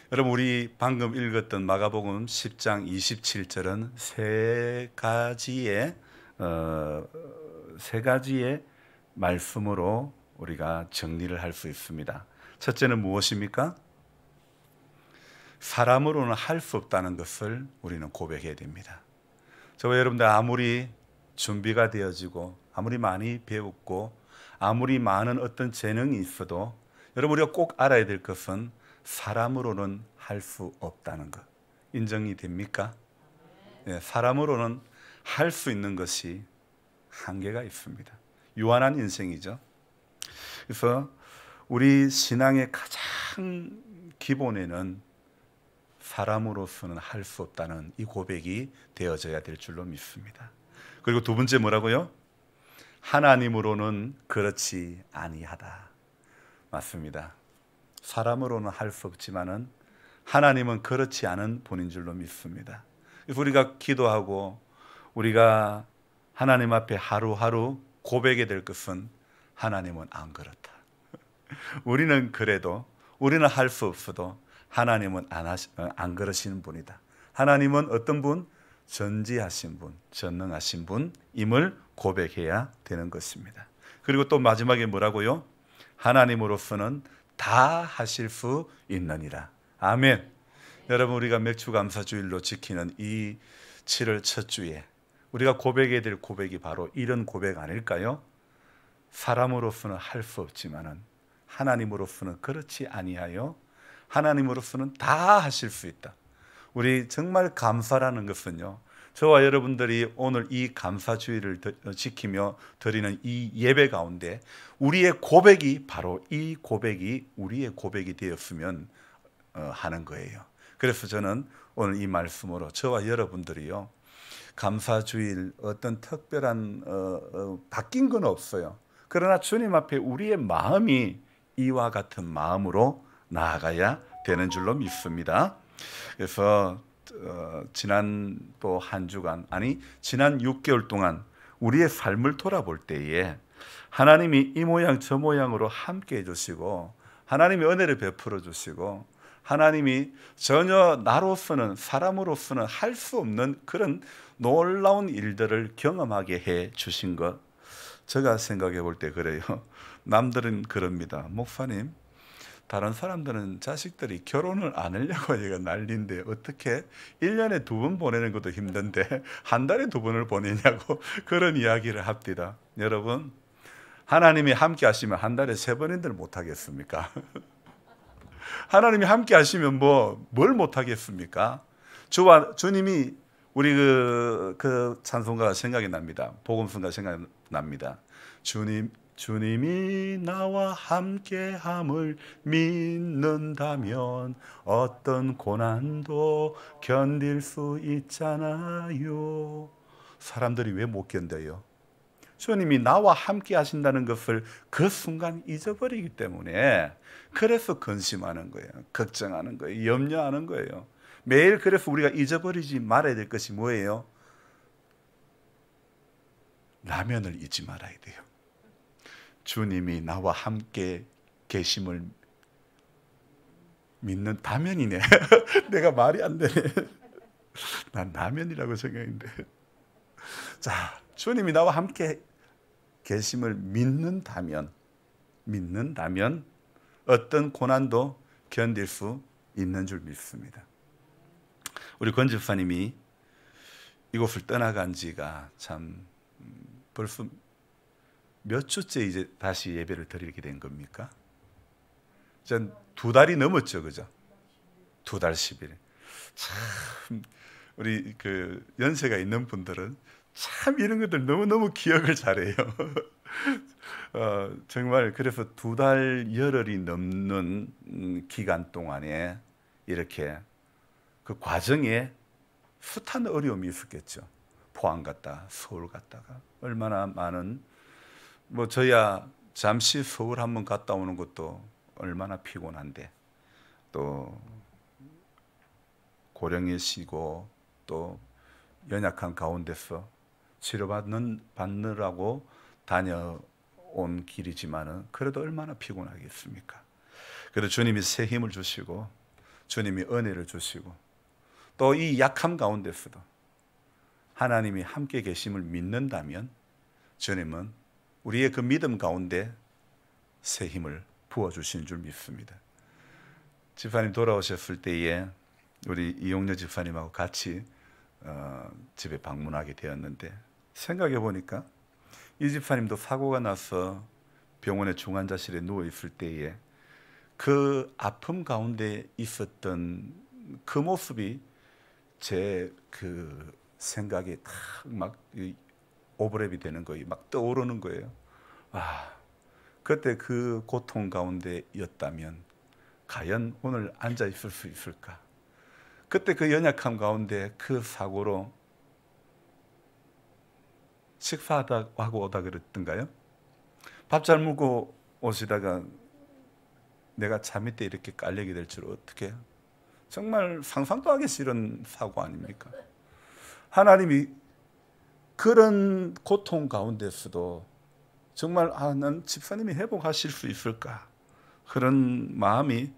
여러분, 우리 방금 읽었던 마가복음 10장 27절은 세 가지의 말씀으로 우리가 정리를 할 수 있습니다. 첫째는 무엇입니까? 사람으로는 할 수 없다는 것을 우리는 고백해야 됩니다. 저와 여러분들 아무리 준비가 되어지고 아무리 많이 배웠고 아무리 많은 어떤 재능이 있어도 여러분, 우리가 꼭 알아야 될 것은 사람으로는 할 수 없다는 것. 인정이 됩니까? 네, 사람으로는 할 수 있는 것이 한계가 있습니다. 유한한 인생이죠. 그래서 우리 신앙의 가장 기본에는 사람으로서는 할 수 없다는 이 고백이 되어져야 될 줄로 믿습니다. 그리고 두 번째 뭐라고요? 하나님으로는 그렇지 아니하다. 맞습니다. 사람으로는 할 수 없지만은 하나님은 그렇지 않은 분인 줄로 믿습니다. 그래서 우리가 기도하고 우리가 하나님 앞에 하루하루 고백해야 될 것은 하나님은 안 그렇다. 우리는 그래도 우리는 할 수 없어도 하나님은 안 그러시는 분이다. 하나님은 어떤 분? 전지하신 분, 전능하신 분임을 고백해야 되는 것입니다. 그리고 또 마지막에 뭐라고요? 하나님으로서는 다 하실 수 있느니라. 아멘. 여러분, 우리가 맥주감사주일로 지키는 이 7월 첫 주에 우리가 고백해야 될 고백이 바로 이런 고백 아닐까요? 사람으로서는 할 수 없지만은 하나님으로서는 그렇지 아니하여 하나님으로서는 다 하실 수 있다. 우리 정말 감사라는 것은요, 저와 여러분들이 오늘 이 감사주의를 지키며 드리는 이 예배 가운데 우리의 고백이 바로 이 고백이 우리의 고백이 되었으면 하는 거예요. 그래서 저는 오늘 이 말씀으로 저와 여러분들이요, 감사주일 어떤 특별한 바뀐 건 없어요. 그러나 주님 앞에 우리의 마음이 이와 같은 마음으로 나아가야 되는 줄로 믿습니다. 그래서 지난 또 한 주간, 아니 지난 6개월 동안 우리의 삶을 돌아볼 때에 하나님이 이 모양 저 모양으로 함께 해주시고 하나님이 은혜를 베풀어 주시고 하나님이 전혀 나로서는 사람으로서는 할 수 없는 그런 놀라운 일들을 경험하게 해 주신 것, 제가 생각해 볼 때 그래요. 남들은 그럽니다. 목사님, 다른 사람들은 자식들이 결혼을 안 하려고 얘가 난리인데 어떻게 1년에 2번 보내는 것도 힘든데 한 달에 2번을 보내냐고 그런 이야기를 합니다. 여러분, 하나님이 함께 하시면 한 달에 3번인들 못 하겠습니까? 하나님이 함께 하시면 뭘 못 하겠습니까? 주님이 우리 그 찬송가가 생각이 납니다. 복음성가 생각이 납니다. 주님이 나와 함께함을 믿는다면 어떤 고난도 견딜 수 있잖아요. 사람들이 왜 못 견뎌요? 주님이 나와 함께 하신다는 것을 그 순간 잊어버리기 때문에 그래서 근심하는 거예요. 걱정하는 거예요. 염려하는 거예요. 매일 그래서 우리가 잊어버리지 말아야 될 것이 뭐예요? 라면을 잊지 말아야 돼요. 주님이 나와 함께 계심을 믿는 라면이네. 내가 말이 안 되네. 난 라면이라고 생각했는데. 자, 주님이 나와 함께 계심을 믿는다면 어떤 고난도 견딜 수 있는 줄 믿습니다. 우리 권 집사님이 이곳을 떠나간 지가 참 벌써 몇 주째 이제 다시 예배를 드리게 된 겁니까? 전 2달이 넘었죠, 그죠? 2달 10일. 참 우리 그 연세가 있는 분들은 참 이런 것들 너무너무 기억을 잘해요. 정말 그래서 2달 열흘이 넘는 기간 동안에 이렇게 그 과정에 숱한 어려움이 있었겠죠. 포항 갔다 서울 갔다가 얼마나 많은 저야 잠시 서울 한번 갔다 오는 것도 얼마나 피곤한데 또 고령이시고 또 연약한 가운데서 치료받느라고 다녀온 길이지만은 그래도 얼마나 피곤하겠습니까? 그래도 주님이 새 힘을 주시고 주님이 은혜를 주시고 또 이 약함 가운데서도 하나님이 함께 계심을 믿는다면 주님은 우리의 그 믿음 가운데 새 힘을 부어주시는 줄 믿습니다. 집사님 돌아오셨을 때에 우리 이용녀 집사님하고 같이 집에 방문하게 되었는데 생각해 보니까 이 집사님도 사고가 나서 병원의 중환자실에 누워 있을 때에 그 아픔 가운데 있었던 그 모습이 제 그 생각에 막 오버랩이 되는 거예요. 막 떠오르는 거예요. 그때 그 고통 가운데였다면 과연 오늘 앉아 있을 수 있을까? 그때 그 연약함 가운데 그 사고로 식사하고 오다 그랬던가요? 밥 잘 먹고 오시다가 내가 차 밑에 이렇게 깔리게 될 줄 어떻게? 정말 상상도 하기 싫은 사고 아닙니까? 하나님이 그런 고통 가운데서도 정말 난 집사님이 회복하실 수 있을까? 그런 마음이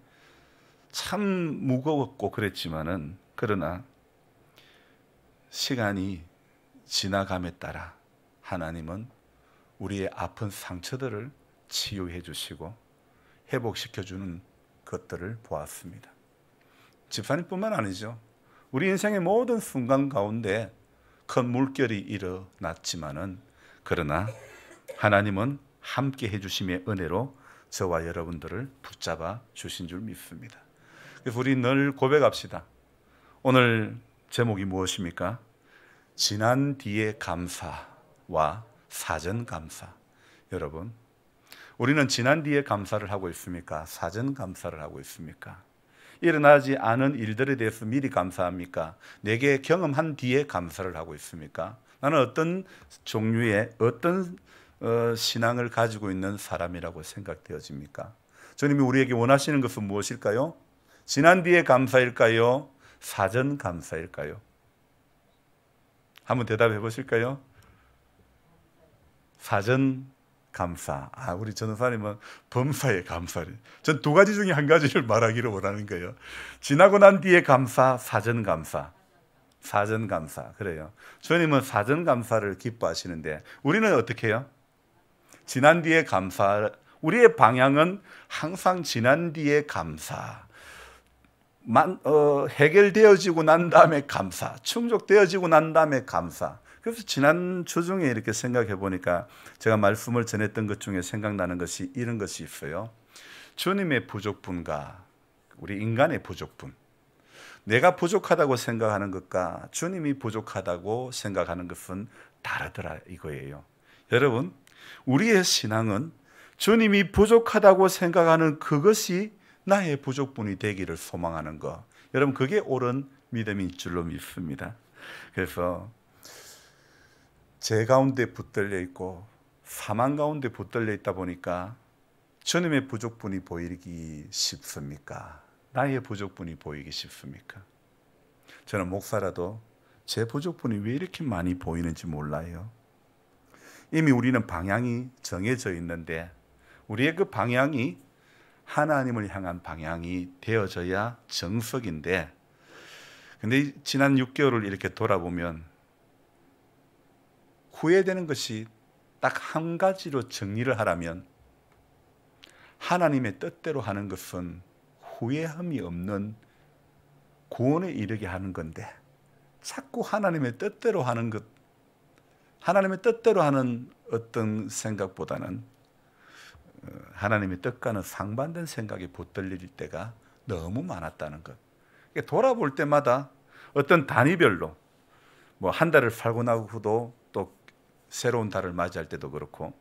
참 무거웠고 그랬지만은 그러나 시간이 지나감에 따라 하나님은 우리의 아픈 상처들을 치유해 주시고 회복시켜 주는 것들을 보았습니다. 집사님뿐만 아니죠. 우리 인생의 모든 순간 가운데 큰 물결이 일어났지만은 그러나 하나님은 함께 해주심의 은혜로 저와 여러분들을 붙잡아 주신 줄 믿습니다. 그래서 우리 늘 고백합시다. 오늘 제목이 무엇입니까? 지난 뒤의 감사와 사전 감사. 여러분, 우리는 지난 뒤에 감사를 하고 있습니까? 사전 감사를 하고 있습니까? 일어나지 않은 일들에 대해서 미리 감사합니까? 내게 경험한 뒤에 감사를 하고 있습니까? 나는 어떤 종류의 어떤 신앙을 가지고 있는 사람이라고 생각되어집니까? 주님이 우리에게 원하시는 것은 무엇일까요? 지난 뒤에 감사일까요? 사전 감사일까요? 한번 대답해 보실까요? 사전 감사. 우리 전도사님은 범사에 감사를. 전 두 가지 중에 한 가지를 말하기를 원하는 거예요. 지나고 난 뒤에 감사, 사전 감사. 사전 감사. 그래요. 주님은 사전 감사를 기뻐하시는데 우리는 어떻게 해요? 지난 뒤에 감사. 우리의 방향은 항상 지난 뒤에 감사. 해결되어지고 난 다음에 감사. 충족되어지고 난 다음에 감사. 그래서 지난 주 중에 이렇게 생각해 보니까 제가 말씀을 전했던 것 중에 생각나는 것이 이런 것이 있어요. 주님의 부족분과 우리 인간의 부족분. 내가 부족하다고 생각하는 것과 주님이 부족하다고 생각하는 것은 다르더라 이거예요. 여러분, 우리의 신앙은 주님이 부족하다고 생각하는 그것이 나의 부족분이 되기를 소망하는 것. 여러분, 그게 옳은 믿음인 줄로 믿습니다. 그래서 죄 가운데 붙들려 있고 사망 가운데 붙들려 있다 보니까 주님의 부족분이 보이기 쉽습니까? 나의 부족분이 보이기 쉽습니까? 저는 목사라도 제 부족분이 왜 이렇게 많이 보이는지 몰라요. 이미 우리는 방향이 정해져 있는데 우리의 그 방향이 하나님을 향한 방향이 되어져야 정석인데, 근데 지난 6개월을 이렇게 돌아보면 후회되는 것이 딱 한 가지로 정리를 하라면 하나님의 뜻대로 하는 것은 후회함이 없는 구원에 이르게 하는 건데 자꾸 하나님의 뜻대로 하는 것, 하나님의 뜻대로 하는 어떤 생각보다는 하나님의 뜻과는 상반된 생각에 붙들릴 때가 너무 많았다는 것. 돌아볼 때마다 어떤 단위별로 뭐 한 달을 살고 나고도 또 새로운 달을 맞이할 때도 그렇고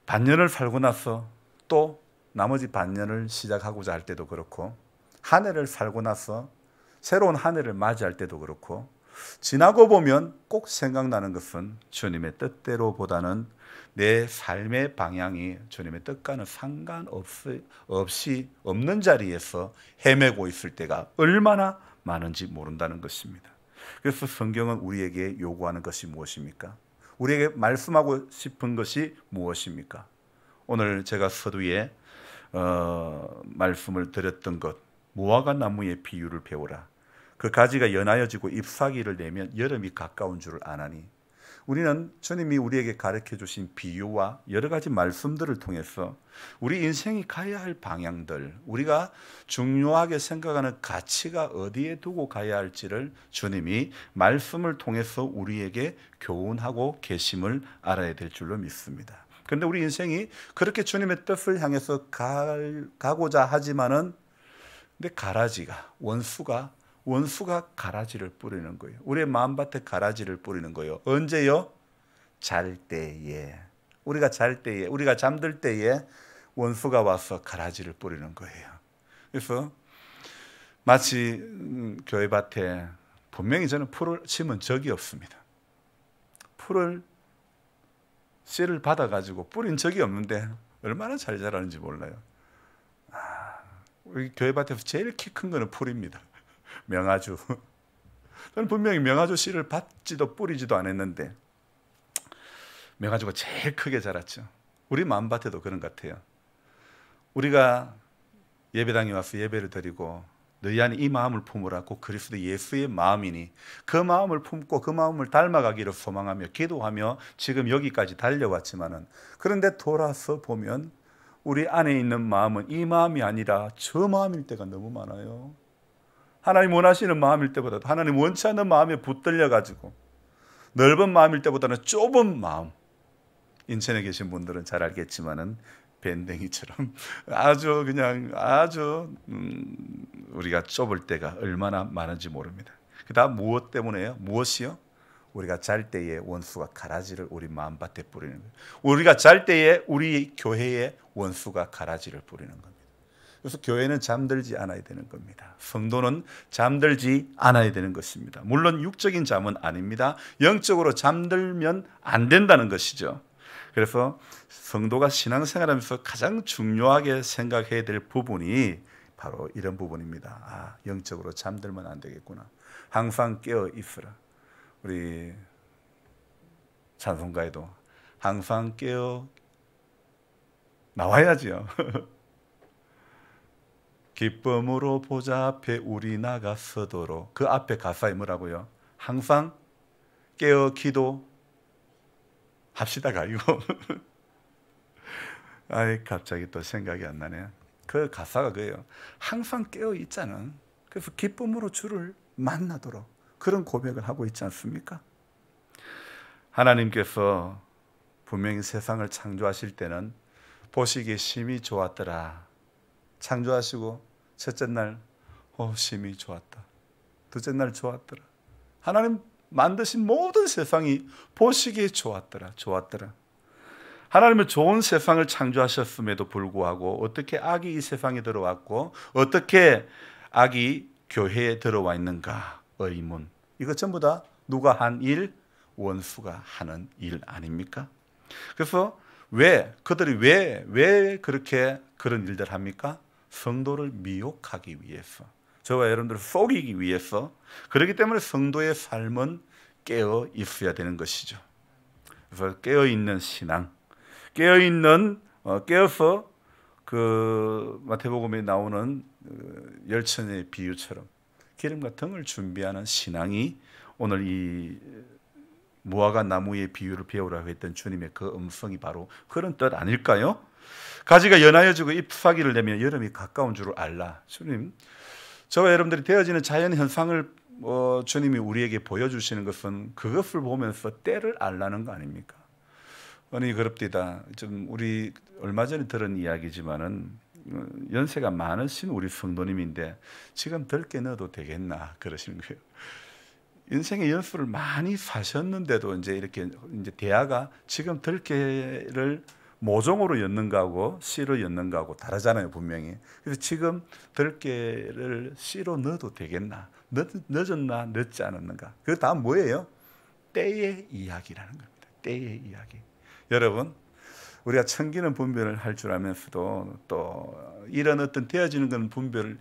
반년을 살고 나서 또 나머지 반년을 시작하고자 할 때도 그렇고 한 해를 살고 나서 새로운 한 해를 맞이할 때도 그렇고 지나고 보면 꼭 생각나는 것은 주님의 뜻대로보다는 내 삶의 방향이 주님의 뜻과는 상관없이 없는 자리에서 헤매고 있을 때가 얼마나 많은지 모른다는 것입니다. 그래서 성경은 우리에게 요구하는 것이 무엇입니까? 우리에게 말씀하고 싶은 것이 무엇입니까? 오늘 제가 서두에 말씀을 드렸던 것, 무화과 나무의 비유를 배우라. 그 가지가 연하여지고 잎사귀를 내면 여름이 가까운 줄을 아나니. 우리는 주님이 우리에게 가르쳐 주신 비유와 여러 가지 말씀들을 통해서 우리 인생이 가야 할 방향들, 우리가 중요하게 생각하는 가치가 어디에 두고 가야 할지를 주님이 말씀을 통해서 우리에게 교훈하고 계심을 알아야 될 줄로 믿습니다. 그런데 우리 인생이 그렇게 주님의 뜻을 향해서 가고자 하지만은 근데 원수가 가라지를 뿌리는 거예요. 우리의 마음밭에 가라지를 뿌리는 거예요. 언제요? 잘 때에. 우리가 잘 때에, 우리가 잠들 때에 원수가 와서 가라지를 뿌리는 거예요. 그래서 마치 교회 밭에 분명히 저는 풀을 심은 적이 없습니다. 씨를 받아가지고 뿌린 적이 없는데 얼마나 잘 자라는지 몰라요. 우리 교회 밭에서 제일 키 큰 거는 풀입니다. 명아주. 저는 분명히 명아주 씨를 받지도 뿌리지도 않았는데 명아주가 제일 크게 자랐죠. 우리 마음밭에도 그런 것 같아요. 우리가 예배당에 와서 예배를 드리고 너희 안에 이 마음을 품으라. 곧 그리스도 예수의 마음이니 그 마음을 품고 그 마음을 닮아가기를 소망하며 기도하며 지금 여기까지 달려왔지만은 그런데 돌아서 보면 우리 안에 있는 마음은 이 마음이 아니라 저 마음일 때가 너무 많아요. 하나님 원하시는 마음일 때보다도 하나님 원치 않는 마음에 붙들려 가지고 넓은 마음일 때보다는 좁은 마음. 인천에 계신 분들은 잘 알겠지만은 밴댕이처럼 아주 우리가 좁을 때가 얼마나 많은지 모릅니다. 그다음 무엇 때문에요? 무엇이요? 우리가 잘 때에 원수가 가라지를 우리 마음밭에 뿌리는 거예요. 우리가 잘 때에 우리 교회에 원수가 가라지를 뿌리는 겁니다. 그래서 교회는 잠들지 않아야 되는 겁니다. 성도는 잠들지 않아야 되는 것입니다. 물론 육적인 잠은 아닙니다. 영적으로 잠들면 안 된다는 것이죠. 그래서 성도가 신앙생활하면서 가장 중요하게 생각해야 될 부분이 바로 이런 부분입니다. 영적으로 잠들면 안 되겠구나. 항상 깨어 있으라. 우리 찬송가에도 항상 깨어 나와야지요. 기쁨으로 보좌 앞에 우리 나가서도록. 그 앞에 가사에 뭐라고요? 항상 깨어 기도합시다가 이거. 갑자기 또 생각이 안 나네요. 그 가사가 그래요. 항상 깨어 있자는. 그래서 기쁨으로 주를 만나도록 그런 고백을 하고 있지 않습니까? 하나님께서 분명히 세상을 창조하실 때는 보시기에 심히 좋았더라. 창조하시고 첫째 날 심히 좋았다. 둘째 날 좋았더라. 하나님 만드신 모든 세상이 보시기에 좋았더라. 하나님은 좋은 세상을 창조하셨음에도 불구하고 어떻게 악이 이 세상에 들어왔고 어떻게 악이 교회에 들어와 있는가? 의문. 이거 전부 다 누가 한 일? 원수가 하는 일 아닙니까? 그래서 그들이 왜 그렇게 그런 일들 합니까? 성도를 미혹하기 위해서, 저와 여러분들을 속이기 위해서. 그렇기 때문에 성도의 삶은 깨어 있어야 되는 것이죠. 그래서 깨어 있는 신앙, 깨어서 그 마태복음에 나오는 열천의 비유처럼 기름과 등을 준비하는 신앙이 오늘 이 무화과 나무의 비유를 배우라고 했던 주님의 그 음성이 바로 그런 뜻 아닐까요? 가지가 연하여지고 잎사귀를 내면 여름이 가까운 줄을 알라. 주님, 저와 여러분들이 되어지는 자연 현상을 주님이 우리에게 보여주시는 것은 그것을 보면서 때를 알라는 거 아닙니까? 아니 그럽디다. 좀 우리 얼마 전에 들은 이야기지만은 연세가 많으신 우리 성도님인데 지금 덜게 넣어도 되겠나 그러시는 거예요. 인생의 연수를 많이 사셨는데도 이제 대화가 지금 덜게를 모종으로 였는가하고 씨로 였는가하고 다르잖아요, 분명히. 그래서 지금 덜게를 씨로 넣어도 되겠나? 늦었나 늦지 않았는가? 그 다음 뭐예요? 때의 이야기라는 겁니다. 때의 이야기. 여러분, 우리가 천기는 분별을 할 줄 알면서도 또 이런 어떤 되어지는 건 분별을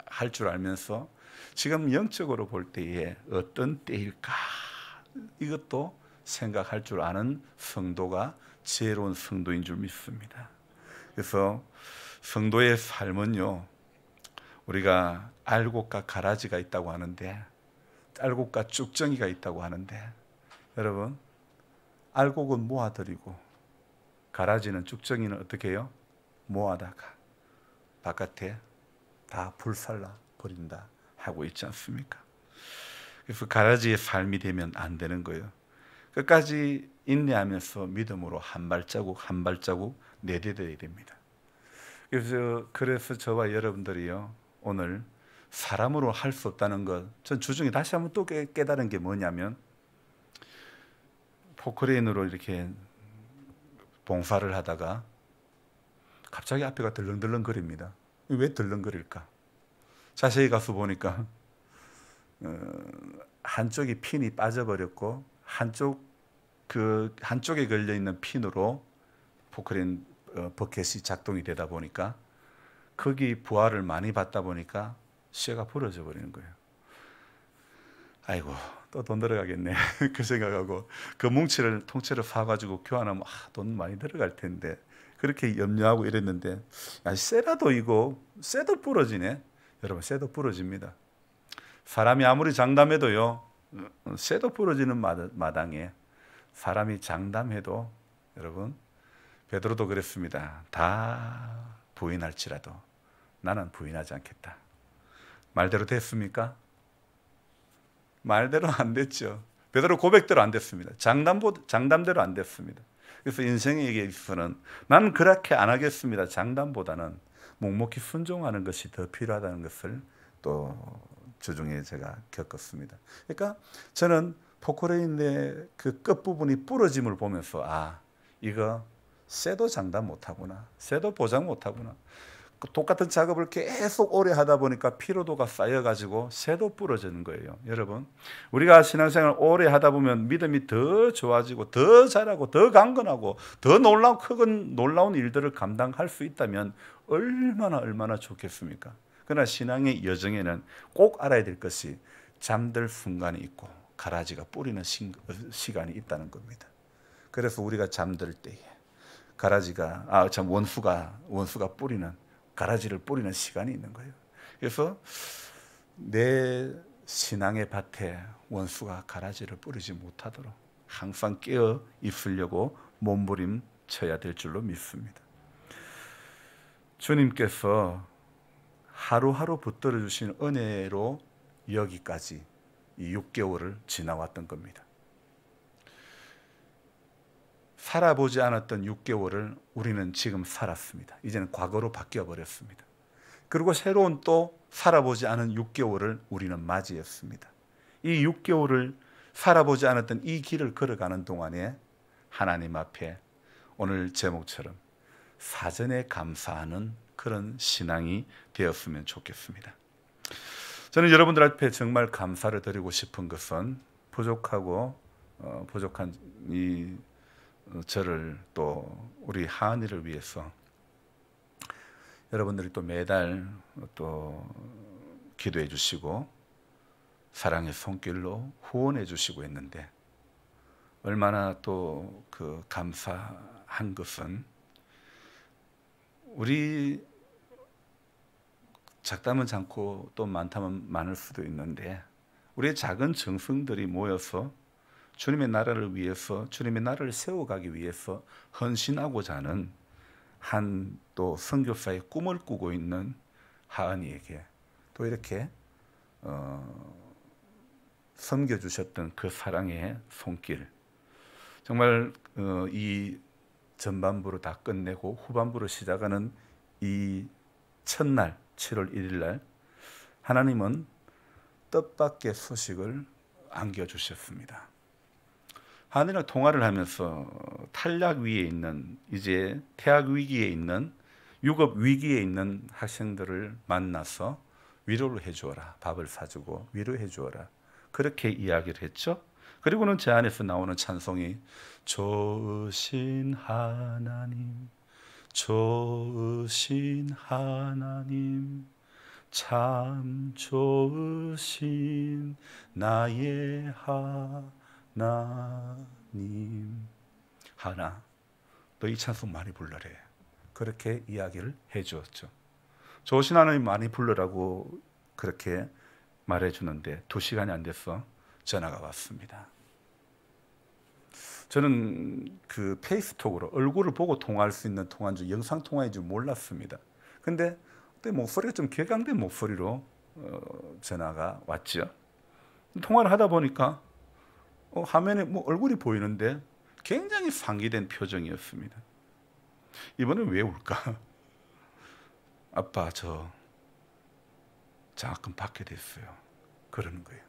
할 줄 알면서 지금 영적으로 볼 때에 어떤 때일까? 이것도 생각할 줄 아는 성도가 지혜로운 성도인 줄 믿습니다. 그래서 성도의 삶은요, 우리가 알곡과 가라지가 있다고 하는데, 알곡과 쭉정이가 있다고 하는데, 여러분, 알곡은 모아들이고 가라지는 쭉정이는 어떻게 해요? 모아다가 바깥에 다 불살라 버린다 하고 있지 않습니까? 그래서 가라지의 삶이 되면 안 되는 거예요. 끝까지 인내하면서 믿음으로 한 발자국 한 발자국 내딛어야 됩니다. 그래서 저와 여러분들이요, 오늘 사람으로 할 수 없다는 것, 전 주중에 다시 한번 또 깨달은 게 뭐냐면, 포크레인으로 이렇게 봉사를 하다가 갑자기 앞에가 덜렁덜렁거립니다. 왜 덜렁거릴까? 자세히 가서 보니까 한쪽이 핀이 빠져버렸고 한쪽에 걸려 있는 핀으로 포크레인 버켓이 작동이 되다 보니까 거기 부하를 많이 받다 보니까 쇠가 부러져 버리는 거예요. 아이고, 또 돈 들어가겠네 그 생각하고 그 뭉치를 통째로 사가지고 교환하면 돈 많이 들어갈 텐데 그렇게 염려하고 이랬는데, 쇠라도 쇠도 부러지네. 여러분, 쇠도 부러집니다. 사람이 아무리 장담해도요, 쇠도 부러지는 마당에 사람이 장담해도, 여러분, 베드로도 그랬습니다. 다 부인할지라도 나는 부인하지 않겠다. 말대로 됐습니까? 말대로 안 됐죠. 베드로 고백대로 안 됐습니다. 장담대로 안 됐습니다. 그래서 인생에 있어서는 나는 그렇게 안 하겠습니다. 장담보다는 묵묵히 순종하는 것이 더 필요하다는 것을 또 주중에 제가 겪었습니다. 그러니까 저는 포크레인의 그 끝부분이 부러짐을 보면서 이거 쇠도 장담 못하구나. 쇠도 보장 못하구나. 똑같은 작업을 계속 오래 하다 보니까 피로도가 쌓여가지고 쇠도 부러지는 거예요. 여러분, 우리가 신앙생활을 오래 하다 보면 믿음이 더 좋아지고 더 잘하고 더 강건하고 더 놀라운 일들을 감당할 수 있다면 얼마나 좋겠습니까? 그러나 신앙의 여정에는 꼭 알아야 될 것이 잠들 순간이 있고 가라지가 뿌리는 시간이 있다는 겁니다. 그래서 우리가 잠들 때에 원수가 뿌리는 가라지를 뿌리는 시간이 있는 거예요. 그래서 내 신앙의 밭에 원수가 가라지를 뿌리지 못하도록 항상 깨어 있으려고 몸부림쳐야 될 줄로 믿습니다. 주님께서 하루하루 붙들어 주신 은혜로 여기까지 이 6개월을 지나왔던 겁니다. 살아보지 않았던 6개월을 우리는 지금 살았습니다. 이제는 과거로 바뀌어 버렸습니다. 그리고 새로운 또 살아보지 않은 6개월을 우리는 맞이했습니다. 이 6개월을 살아보지 않았던 이 길을 걸어가는 동안에 하나님 앞에 오늘 제목처럼 사전에 감사하는 그런 신앙이 되었으면 좋겠습니다. 저는 여러분들 앞에 정말 감사를 드리고 싶은 것은 부족한 이 저를 또 우리 하은이를 위해서 여러분들이 또 매달 또 기도해 주시고 사랑의 손길로 후원해 주시고 있는데, 얼마나 또 그 감사한 것은 우리 작다면 작고 또 많다면 많을 수도 있는데 우리의 작은 정성들이 모여서 주님의 나라를 위해서, 주님의 나라를 세워가기 위해서 헌신하고자 하는 한 또 선교사의 꿈을 꾸고 있는 하은이에게 또 이렇게 섬겨주셨던 그 사랑의 손길, 정말 이 전반부로 다 끝내고 후반부로 시작하는 이 첫날 7월 1일 날 하나님은 뜻밖의 소식을 안겨주셨습니다. 하은이랑 통화를 하면서 탈락 위에 있는, 이제 퇴학 위기에 있는, 유급 위기에 있는 학생들을 만나서 위로를 해주어라, 밥을 사주고 위로해 주어라, 그렇게 이야기를 했죠. 그리고는 제 안에서 나오는 찬송이 좋으신 하나님, 좋으신 하나님, 참 좋으신 나의 하나님, 하나, 너 이 찬송 많이 불러래, 그렇게 이야기를 해 주었죠. 좋으신 하나님 많이 불러라고 그렇게 말해주는데 2시간이 안 돼서 전화가 왔습니다. 저는 그 페이스톡으로 얼굴을 보고 통화할 수 있는 통화인 줄, 영상 통화인 줄 몰랐습니다. 근데 목소리가 좀 격앙된 목소리로 전화가 왔죠. 통화를 하다 보니까 화면에 얼굴이 보이는데 굉장히 상기된 표정이었습니다. 이번엔 왜 울까? 아빠, 저 장학금 받게 됐어요. 그러는 거예요.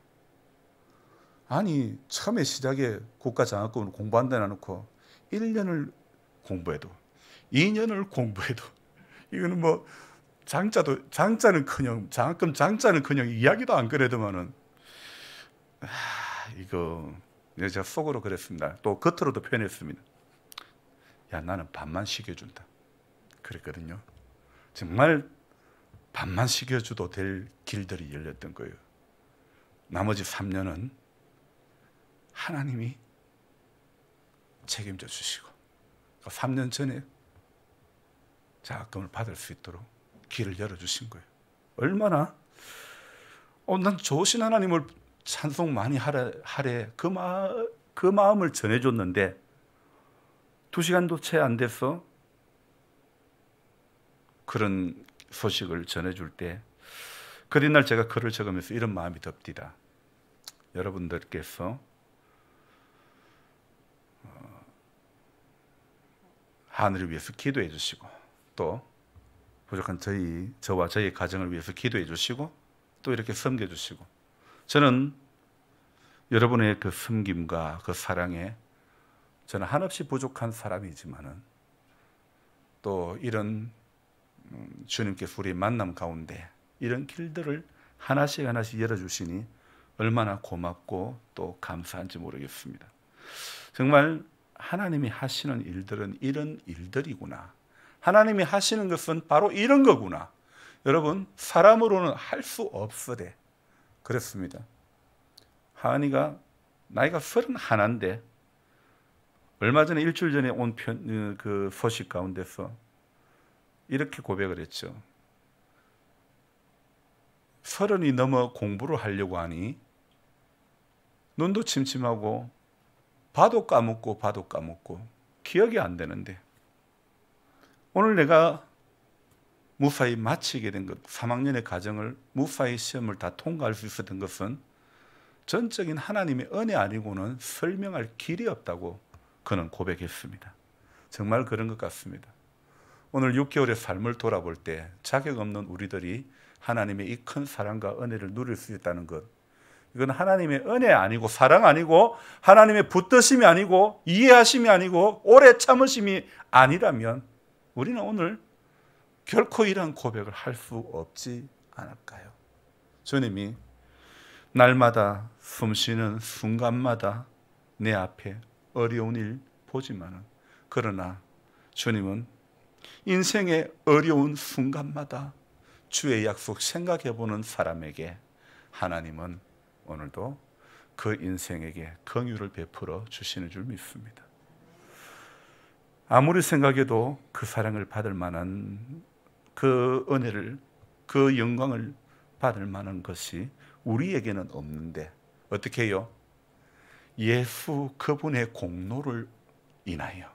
아니, 처음에 시작에 국가 장학금을 공부한다 해놓고 1년을 공부해도 2년을 공부해도 이거는 장자는커녕 장학금 장자는커녕 이야기도 안 그래도만은 이거 제가 속으로 그랬습니다. 또 겉으로도 표현했습니다. 야, 나는 반만 시켜준다. 그랬거든요. 정말 반만 시켜줘도 될 길들이 열렸던 거예요. 나머지 3년은 하나님이 책임져 주시고 3년 전에 장학금을 받을 수 있도록 길을 열어주신 거예요. 얼마나 난 좋으신 하나님을 찬송 많이 하래 그 마음을 전해줬는데 2시간도 채 안 돼서 그런 소식을 전해줄 때 그 날 제가 글을 적으면서 이런 마음이 듭디다. 여러분들께서 하늘을 위해서 기도해 주시고 또 부족한 저와 저희 가정을 위해서 기도해 주시고 또 이렇게 섬겨 주시고 저는 여러분의 그 섬김과 그 사랑에 저는 한없이 부족한 사람이지만은 또 이런 주님께서 우리 만남 가운데 이런 길들을 하나씩 하나씩 열어주시니 얼마나 고맙고 또 감사한지 모르겠습니다. 정말 하나님이 하시는 일들은 이런 일들이구나. 하나님이 하시는 것은 바로 이런 거구나. 여러분, 사람으로는 할 수 없으되 그렇습니다. 하은이가 나이가 31인데 얼마 전에 일주일 전에 온 그 소식 가운데서 이렇게 고백을 했죠. 30이 넘어 공부를 하려고 하니 눈도 침침하고 봐도 까먹고 기억이 안 되는데 오늘 내가 무사히 마치게 된 것, 3학년의 과정을 무사히 시험을 다 통과할 수 있었던 것은 전적인 하나님의 은혜 아니고는 설명할 길이 없다고 그는 고백했습니다. 정말 그런 것 같습니다. 오늘 6개월의 삶을 돌아볼 때 자격 없는 우리들이 하나님의 이 큰 사랑과 은혜를 누릴 수 있다는 것, 이건 하나님의 은혜 아니고 사랑 아니고 하나님의 붙드심이 아니고 이해하심이 아니고 오래 참으심이 아니라면 우리는 오늘 결코 이러한 고백을 할 수 없지 않을까요? 주님이 날마다 숨쉬는 순간마다 내 앞에 어려운 일 보지만은 그러나 주님은 인생의 어려운 순간마다 주의 약속 생각해보는 사람에게 하나님은 오늘도 그 인생에게 긍휼을 베풀어 주시는 줄 믿습니다. 아무리 생각해도 그 사랑을 받을 만한 그 은혜를, 그 영광을 받을 만한 것이 우리에게는 없는데 어떻게 해요? 예수 그분의 공로를 인하여,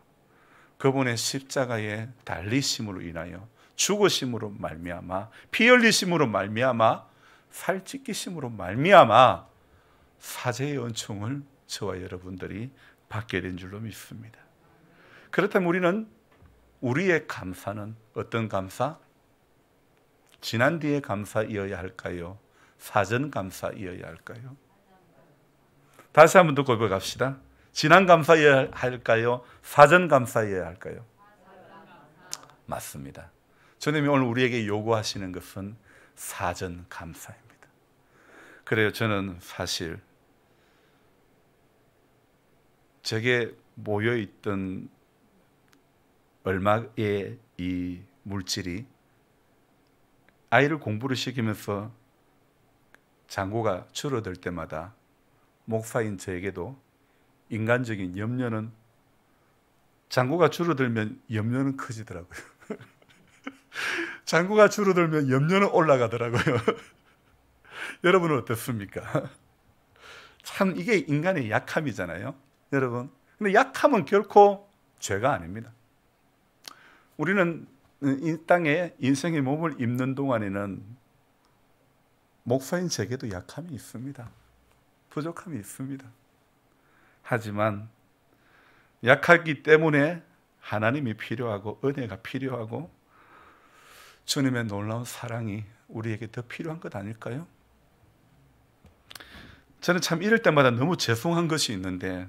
그분의 십자가의 달리심으로 인하여, 죽으심으로 말미암아, 피 흘리심으로 말미암아, 살 찢기심으로 말미암아 사제의 은총을 저와 여러분들이 받게 된 줄로 믿습니다. 그렇다면 우리는 우리의 감사는 어떤 감사? 지난 뒤의 감사이어야 할까요? 사전 감사이어야 할까요? 다시 한번 더 고백합시다. 지난 감사이어야 할까요? 사전 감사이어야 할까요? 맞습니다. 주님이 오늘 우리에게 요구하시는 것은 사전 감사입니다. 그래요. 저는 사실 제게 모여있던 얼마의 이 물질이 아이를 공부를 시키면서 잔고가 줄어들 때마다 목사인 저에게도 인간적인 염려는, 잔고가 줄어들면 염려는 커지더라고요. 잔고가 줄어들면 염려는 올라가더라고요. 여러분은 어떻습니까? 참 이게 인간의 약함이잖아요, 여러분. 근데 약함은 결코 죄가 아닙니다. 우리는 이 땅에 인생의 몸을 입는 동안에는 목사인 제게도 약함이 있습니다. 부족함이 있습니다. 하지만 약하기 때문에 하나님이 필요하고 은혜가 필요하고 주님의 놀라운 사랑이 우리에게 더 필요한 것 아닐까요? 저는 참 이럴 때마다 너무 죄송한 것이 있는데,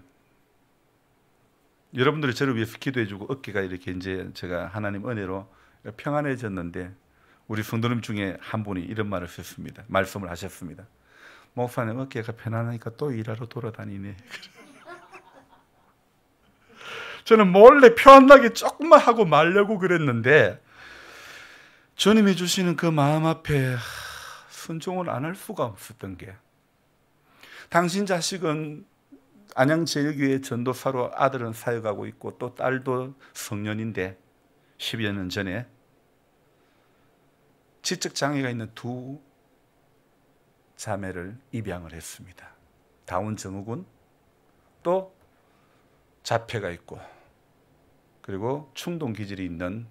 여러분들이 저를 위해서 기도해주고 어깨가 이렇게 이제 제가 하나님 은혜로 평안해졌는데, 우리 성도님 중에 한 분이 이런 말을 했습니다. 말씀을 하셨습니다. 목사님, 어깨가 편안하니까 또 일하러 돌아다니네. 저는 몰래 편안하게 조금만 하고 말려고 그랬는데, 주님이 주시는 그 마음 앞에 순종을 안 할 수가 없었던 게, 당신 자식은 안양제일교회 전도사로 아들은 사역하고 있고 또 딸도 성년인데 10여 년 전에 지적장애가 있는 두 자매를 입양을 했습니다. 다운 증후군, 또 자폐가 있고, 그리고 충동 기질이 있는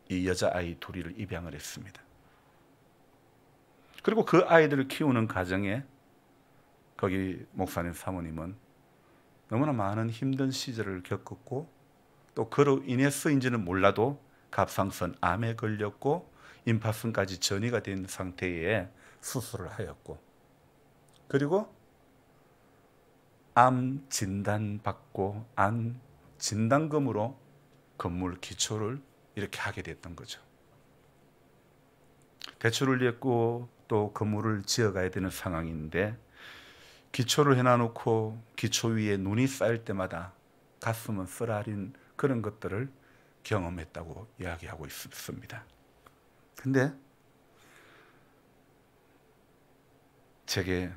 이 여자아이 둘이를 입양을 했습니다. 그리고 그 아이들을 키우는 가정에 거기 목사님 사모님은 너무나 많은 힘든 시절을 겪었고, 또 그로 인해서인지는 몰라도 갑상선 암에 걸렸고 임파선까지 전이가 된 상태에 수술을 하였고, 그리고 암 진단받고 암 진단금으로 건물 기초를 이렇게 하게 됐던 거죠. 대출을 냈고 또 건물을 지어가야 되는 상황인데, 기초를 해놔놓고 기초 위에 눈이 쌓일 때마다 가슴은 쓰라린 그런 것들을 경험했다고 이야기하고 있습니다. 근데 제게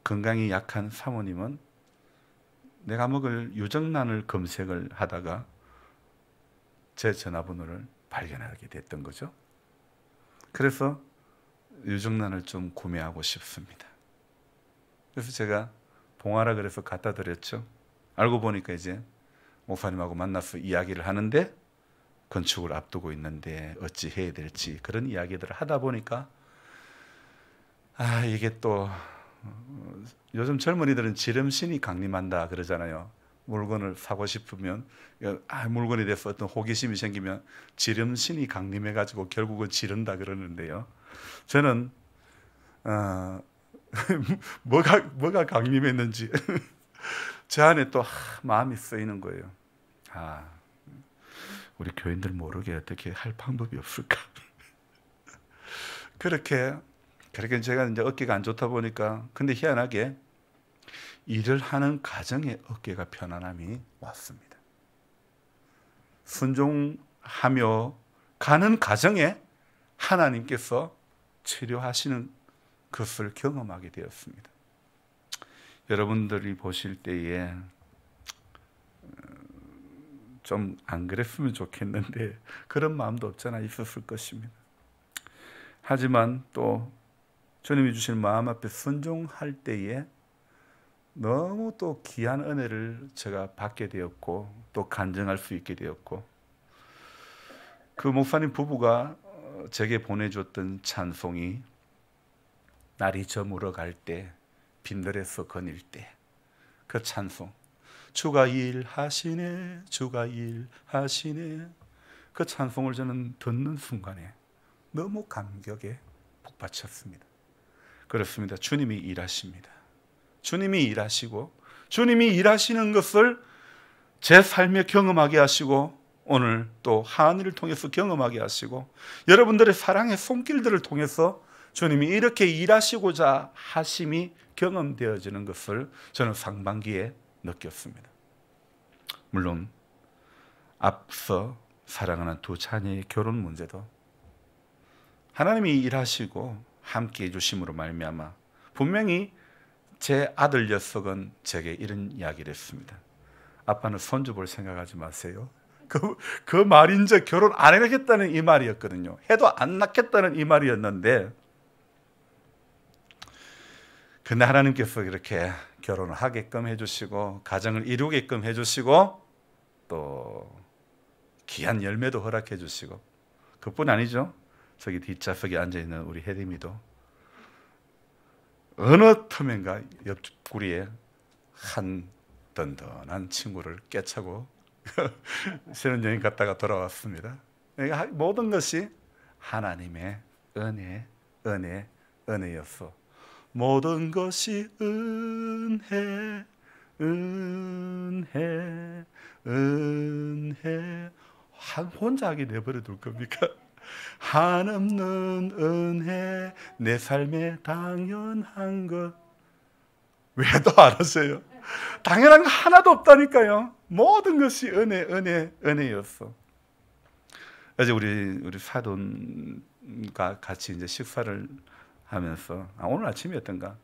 건강이 약한 사모님은 내가 먹을 유정란을 검색을 하다가 제 전화번호를 발견하게 됐던 거죠. 그래서 유정란을 좀 구매하고 싶습니다. 그래서 제가 봉하라 그래서 갖다 드렸죠. 알고 보니까 이제 목사님하고 만나서 이야기를 하는데, 건축을 앞두고 있는데 어찌 해야 될지 그런 이야기들을 하다 보니까, 이게 또 요즘 젊은이들은 지름신이 강림한다 그러잖아요. 물건을 사고 싶으면 물건에 대해서 어떤 호기심이 생기면 지름신이 강림해가지고 결국은 지른다 그러는데요. 저는 뭐가 강림했는지 제 안에 또 마음이 쓰이는 거예요. 우리 교인들 모르게 어떻게 할 방법이 없을까? 그렇게 제가 이제 어깨가 안 좋다 보니까, 근데 희한하게 일을 하는 가정에 어깨가 편안함이 왔습니다. 순종하며 가는 가정에 하나님께서 치료하시는 것을 경험하게 되었습니다. 여러분들이 보실 때에 좀 안 그랬으면 좋겠는데 그런 마음도 없잖아 있었을 것입니다. 하지만 또 주님이 주신 마음 앞에 순종할 때에 너무 또 귀한 은혜를 제가 받게 되었고, 또 간증할 수 있게 되었고, 그 목사님 부부가 제게 보내줬던 찬송이 날이 저물어 갈 때, 빈들에서 거닐 때, 그 찬송, 주가 일하시네, 주가 일하시네, 그 찬송을 저는 듣는 순간에 너무 감격에 북받쳤습니다. 그렇습니다. 주님이 일하십니다. 주님이 일하시고, 주님이 일하시는 것을 제 삶에 경험하게 하시고, 오늘 또 하은이를 통해서 경험하게 하시고, 여러분들의 사랑의 손길들을 통해서 주님이 이렇게 일하시고자 하심이 경험되어지는 것을 저는 상반기에 느꼈습니다. 물론 앞서 사랑하는 두 자녀의 결혼 문제도 하나님이 일하시고 함께 해주심으로 말미암아, 분명히 제 아들 녀석은 제게 이런 이야기를 했습니다. 아빠는 손주 볼 생각하지 마세요. 그 말인즉 결혼 안 하겠다는 이 말이었거든요. 해도 안 낳겠다는 이 말이었는데, 근데 하나님께서 이렇게 결혼을 하게끔 해주시고 가정을 이루게끔 해주시고 또 귀한 열매도 허락해 주시고, 그뿐 아니죠. 저기 뒷좌석에 앉아있는 우리 혜림이도 어느 틈엔가 옆구리에 한 든든한 친구를 깨차고 신혼여행 갔다가 돌아왔습니다. 그러니까 모든 것이 하나님의 은혜였어. 모든 것이 은혜. 혼자 하게 내버려 둘 겁니까? 한없는 은혜, 내 삶에 당연한 것. 왜도 안 하세요? 당연한 거 하나도 없다니까요. 모든 것이 은혜였어. 어제 우리 사돈과 같이 이제 식사를 하면서, 오늘 아침이었던가,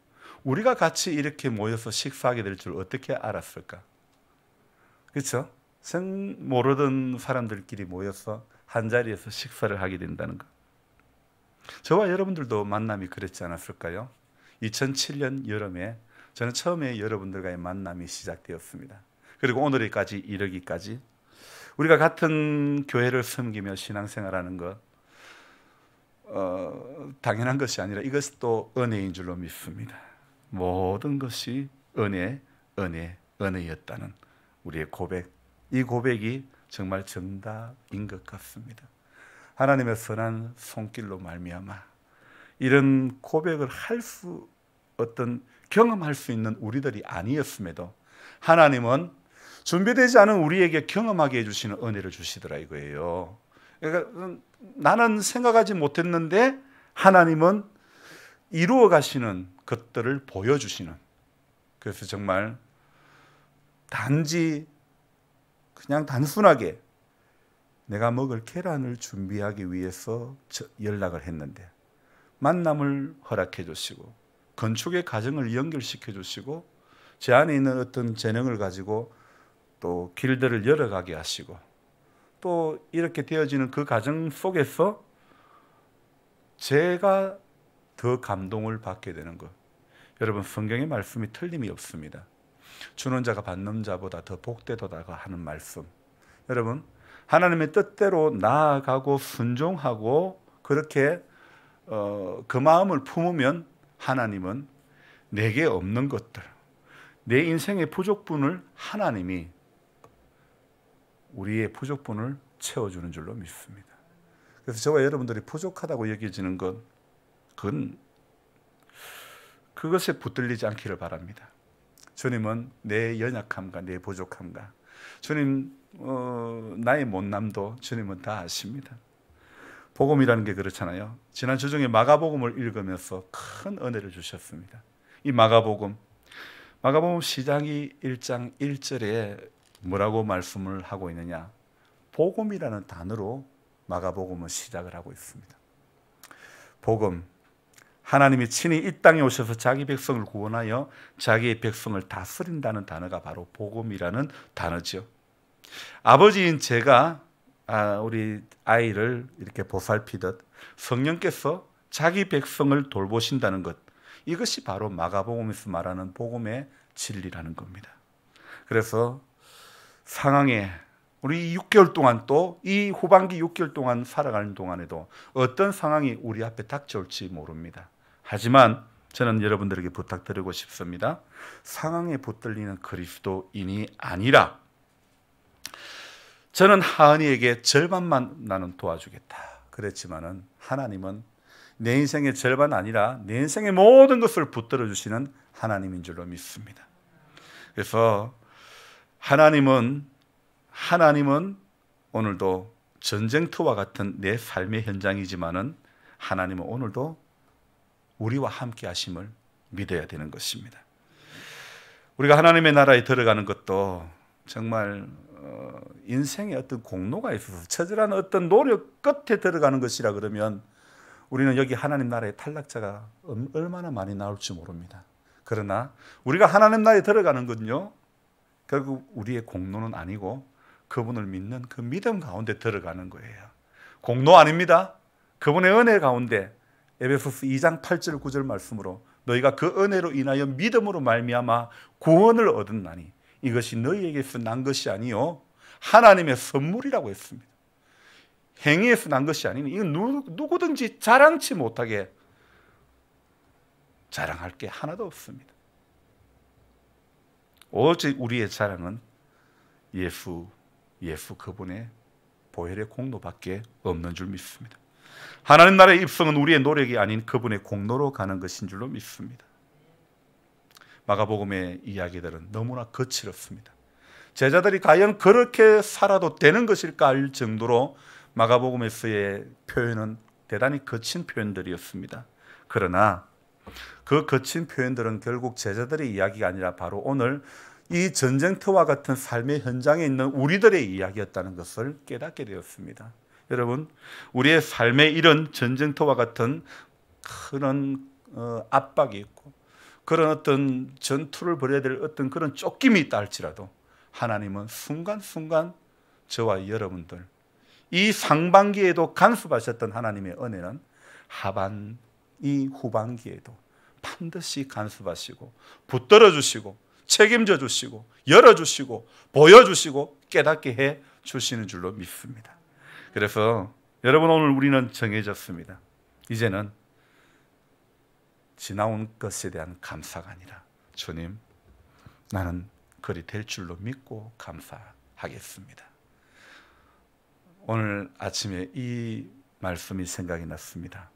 우리가 같이 이렇게 모여서 식사하게 될 줄 어떻게 알았을까? 그렇죠? 모르던 사람들끼리 모여서 한 자리에서 식사를 하게 된다는 것. 저와 여러분들도 만남이 그랬지 않았을까요? 2007년 여름에 저는 처음에 여러분들과의 만남이 시작되었습니다. 그리고 오늘까지 이르기까지 우리가 같은 교회를 섬기며 신앙생활하는 것, 당연한 것이 아니라 이것이 또 은혜인 줄로 믿습니다. 모든 것이 은혜였다는 우리의 고백, 이 고백이 정말 정답인 것 같습니다. 하나님의 선한 손길로 말미암아 이런 고백을 경험할 수 있는 우리들이 아니었음에도 하나님은 준비되지 않은 우리에게 경험하게 해주시는 은혜를 주시더라 이거예요. 그러니까 나는 생각하지 못했는데 하나님은 이루어 가시는 것들을 보여주시는, 그래서 정말 그냥 단순하게 내가 먹을 계란을 준비하기 위해서 연락을 했는데 만남을 허락해 주시고 건축의 과정을 연결시켜 주시고 제 안에 있는 어떤 재능을 가지고 또 길들을 열어가게 하시고 또 이렇게 되어지는 그 과정 속에서 제가 더 감동을 받게 되는 것. 여러분, 성경의 말씀이 틀림이 없습니다. 주는 자가 받는 자보다 더 복되도다 하는 말씀. 여러분, 하나님의 뜻대로 나아가고 순종하고 그렇게 그 마음을 품으면 하나님은 내게 없는 것들, 내 인생의 부족분을 하나님이 우리의 부족분을 채워주는 줄로 믿습니다. 그래서 저와 여러분들이 부족하다고 여겨지는 것, 그것에 붙들리지 않기를 바랍니다. 주님은 내 연약함과 내 부족함과 주님 나의 못남도 주님은 다 아십니다. 복음이라는 게 그렇잖아요. 지난 주중에 마가복음을 읽으면서 큰 은혜를 주셨습니다. 이 마가복음 시작이 1장 1절에 뭐라고 말씀을 하고 있느냐? 복음이라는 단어로 마가복음은 시작을 하고 있습니다. 복음, 하나님이 친히 이 땅에 오셔서 자기 백성을 구원하여 자기의 백성을 다스린다는 단어가 바로 복음이라는 단어죠. 아버지인 제가 우리 아이를 이렇게 보살피듯 성령께서 자기 백성을 돌보신다는 것, 이것이 바로 마가복음에서 말하는 복음의 진리라는 겁니다. 그래서 상황에 우리 6개월 동안 또 이 후반기 6개월 동안 살아가는 동안에도 어떤 상황이 우리 앞에 닥쳐올지 모릅니다. 하지만 저는 여러분들에게 부탁드리고 싶습니다. 상황에 붙들리는 그리스도인이 아니라 저는 하은이에게 절반만 나는 도와주겠다 그랬지만은 하나님은 내 인생의 절반 아니라 내 인생의 모든 것을 붙들어 주시는 하나님인 줄로 믿습니다. 그래서 하나님은 오늘도 전쟁터와 같은 내 삶의 현장이지만은 하나님은 오늘도 우리와 함께 하심을 믿어야 되는 것입니다. 우리가 하나님의 나라에 들어가는 것도 정말 인생의 어떤 공로가 있어서 처절한 어떤 노력 끝에 들어가는 것이라 그러면 우리는 여기 하나님 나라의 탈락자가 얼마나 많이 나올지 모릅니다. 그러나 우리가 하나님 나라에 들어가는 건요, 결국 우리의 공로는 아니고 그분을 믿는 그 믿음 가운데 들어가는 거예요. 공로 아닙니다. 그분의 은혜 가운데 에베소서 2장 8절 9절 말씀으로 너희가 그 은혜로 인하여 믿음으로 말미암아 구원을 얻었나니 이것이 너희에게서 난 것이 아니요 하나님의 선물이라고 했습니다. 행위에서 난 것이 아니니 이건 누구든지 자랑치 못하게 자랑할 게 하나도 없습니다. 오직 우리의 자랑은 예수 그분의 보혈의 공로밖에 없는 줄 믿습니다. 하나님 나라의 입성은 우리의 노력이 아닌 그분의 공로로 가는 것인 줄로 믿습니다. 마가복음의 이야기들은 너무나 거칠었습니다. 제자들이 과연 그렇게 살아도 되는 것일까 할 정도로 마가복음에서의 표현은 대단히 거친 표현들이었습니다. 그러나 그 거친 표현들은 결국 제자들의 이야기가 아니라 바로 오늘 이 전쟁터와 같은 삶의 현장에 있는 우리들의 이야기였다는 것을 깨닫게 되었습니다. 여러분, 우리의 삶에 이런 전쟁터와 같은 그런 압박이 있고 그런 어떤 전투를 벌여야 될 어떤 그런 쫓김이 있다 할지라도 하나님은 순간순간 저와 여러분들 이 상반기에도 간섭하셨던 하나님의 은혜는 이 후반기에도 반드시 간섭하시고 붙들어 주시고 책임져 주시고 열어주시고 보여주시고 깨닫게 해 주시는 줄로 믿습니다. 그래서 여러분, 오늘 우리는 정해졌습니다. 이제는 지나온 것에 대한 감사가 아니라 주님, 나는 그리 될 줄로 믿고 감사하겠습니다. 오늘 아침에 이 말씀이 생각이 났습니다.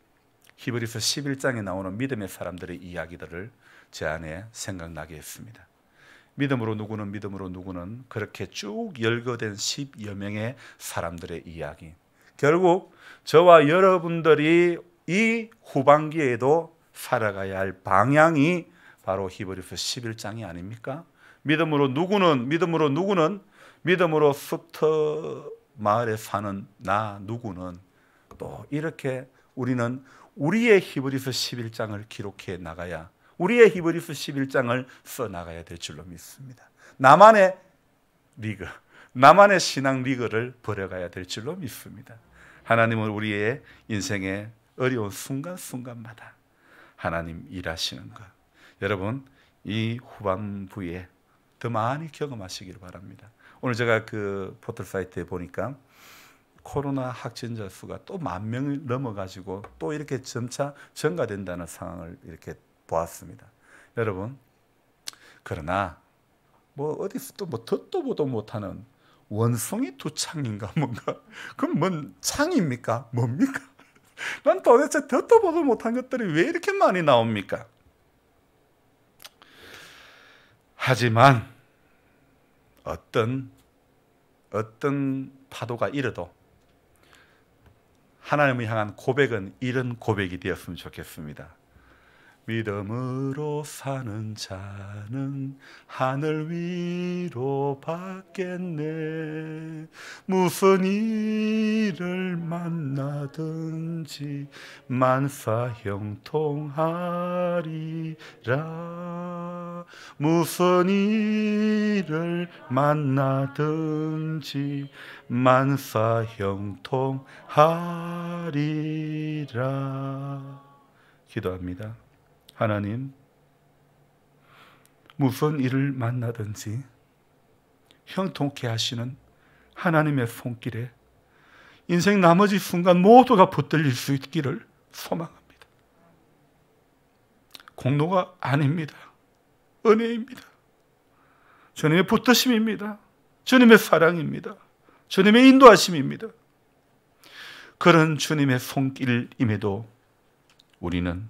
히브리서 11장에 나오는 믿음의 사람들의 이야기들을 제 안에 생각나게 했습니다. 믿음으로 누구는 그렇게 쭉 열거된 10여 명의 사람들의 이야기. 결국 저와 여러분들이 이 후반기에도 살아가야 할 방향이 바로 히브리서 11장이 아닙니까? 믿음으로 누구는 믿음으로 숲터 마을에 사는 나 누구는 또 이렇게 우리는 우리의 히브리서 11장을 기록해 나가야, 우리의 히브리서 11장을 써 나가야 될 줄로 믿습니다. 나만의 신앙 리그를 벌여가야 될 줄로 믿습니다. 하나님은 우리의 인생의 어려운 순간순간마다 하나님 일하시는 것, 여러분 이 후반부에 더 많이 경험하시기를 바랍니다. 오늘 제가 그 포털 사이트에 보니까 코로나 확진자 수가 또 10,000명을 넘어가지고 또 이렇게 점차 증가된다는 상황을 이렇게 보았습니다. 여러분, 그러나 뭐 어디서 또 뭐 듣도 보도 못하는 원숭이 두 창인가 뭔가, 그럼 뭔 창입니까? 뭡니까? 난 도대체 듣도 보도 못한 것들이 왜 이렇게 많이 나옵니까? 하지만 어떤 파도가 일어도 하나님을 향한 고백은 이런 고백이 되었으면 좋겠습니다. 믿음으로 사는 자는 하늘 위로 받겠네. 무슨 일을 만나든지 만사 형통하리라. 무슨 일을 만나든지 만사 형통하리라. 기도합니다. 하나님, 무슨 일을 만나든지 형통케 하시는 하나님의 손길에 인생 나머지 순간 모두가 붙들릴 수 있기를 소망합니다. 공로가 아닙니다. 은혜입니다. 주님의 붙드심입니다. 주님의 사랑입니다. 주님의 인도하심입니다. 그런 주님의 손길임에도 우리는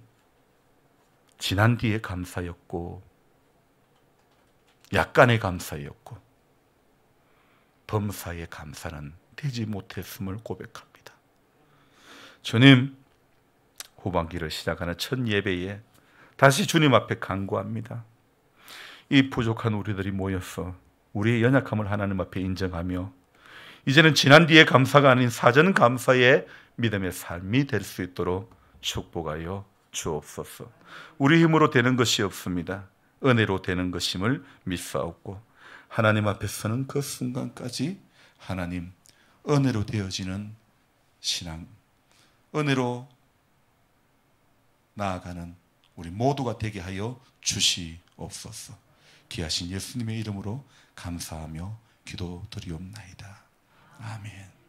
지난 뒤의 감사였고 약간의 감사였고 범사의 감사는 되지 못했음을 고백합니다. 주님, 후반기를 시작하는 첫 예배에 다시 주님 앞에 간구합니다. 이 부족한 우리들이 모여서 우리의 연약함을 하나님 앞에 인정하며 이제는 지난 뒤의 감사가 아닌 사전 감사의 믿음의 삶이 될 수 있도록 축복하여 주옵소서. 우리 힘으로 되는 것이 없습니다. 은혜로 되는 것임을 믿사옵고 하나님 앞에 서는 그 순간까지 하나님, 은혜로 되어지는 신앙, 은혜로 나아가는 우리 모두가 되게 하여 주시옵소서. 귀하신 예수님의 이름으로 감사하며 기도드리옵나이다. 아멘.